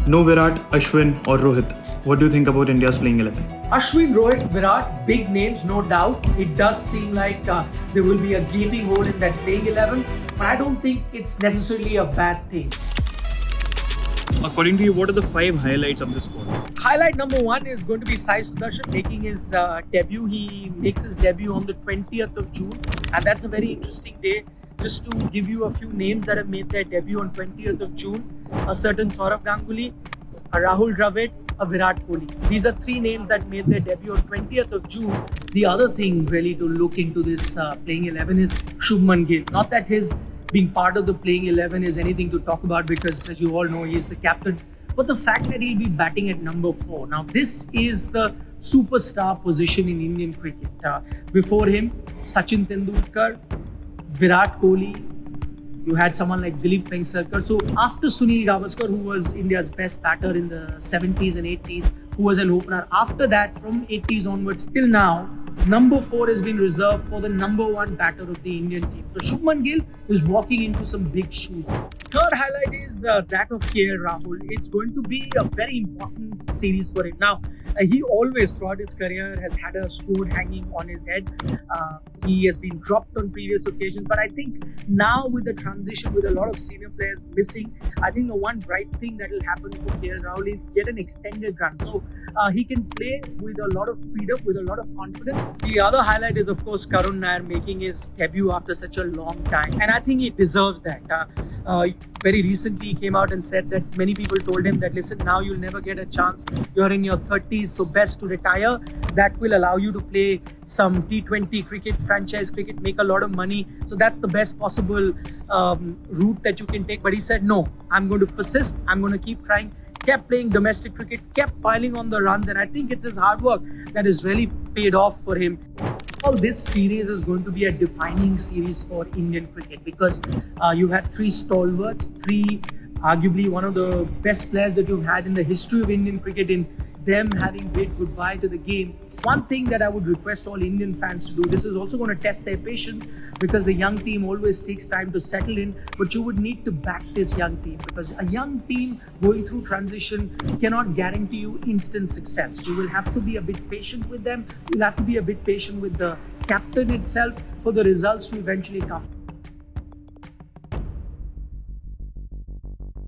No Virat, Ashwin or Rohit. What do you think about India's playing 11? Ashwin, Rohit, Virat, big names, no doubt. It does seem like there will be a gaping hole in that playing 11, but I don't think it's necessarily a bad thing. According to you, what are the 5 highlights of this squad? Highlight number 1 is going to be Sai Sudharsan making his debut. He makes his debut on the 20th of June, and that's a very interesting day. Just to give you a few names that have made their debut on 20th of June, a certain Saurav Ganguly, a Rahul Dravid, a Virat Kohli. These are 3 names that made their debut on 20th of June. The other thing really to look into this playing 11 is Shubman Gill. Not that his being part of the playing 11 is anything to talk about because, as you all know, he's the captain. But the fact that he'll be batting at number 4. Now, this is the superstar position in Indian cricket. Before him, Sachin Tendulkar, Virat Kohli, you had someone like Dilip Vengsarkar. So after Sunil Gavaskar, who was India's best batter in the 70s and 80s, who was an opener, after that, from 80s onwards till now, number 4 has been reserved for the number 1 batter of the Indian team. So Shubman Gill is walking into some big shoes. Third highlight is that of KL Rahul. It's going to be a very important series for him. Now, he always throughout his career has had a sword hanging on his head. He has been dropped on previous occasions, but I think now with the transition, with a lot of senior players missing, I think the one bright thing that will happen for KL Rahul is get an extended run. So he can play with a lot of freedom, with a lot of confidence. The other highlight is, of course, Karun Nair making his debut after such a long time, and I think he deserves that. Very recently, he came out and said that many people told him that, listen, now you'll never get a chance. You're in your 30s, so best to retire. That will allow you to play some T20 cricket, franchise cricket, make a lot of money. So that's the best possible route that you can take. But he said, no, I'm going to persist. I'm going to keep trying. Kept playing domestic cricket, kept piling on the runs, and I think it's his hard work that has really paid off for him. All this series is going to be a defining series for Indian cricket because you had 3 stalwarts, 3 arguably one of the best players that you've had in the history of Indian cricket, in them having bid goodbye to the game. One thing that I would request all Indian fans to do, this is also going to test their patience because the young team always takes time to settle in, but you would need to back this young team because a young team going through transition cannot guarantee you instant success. You will have to be a bit patient with them. You'll have to be a bit patient with the captain itself for the results to eventually come.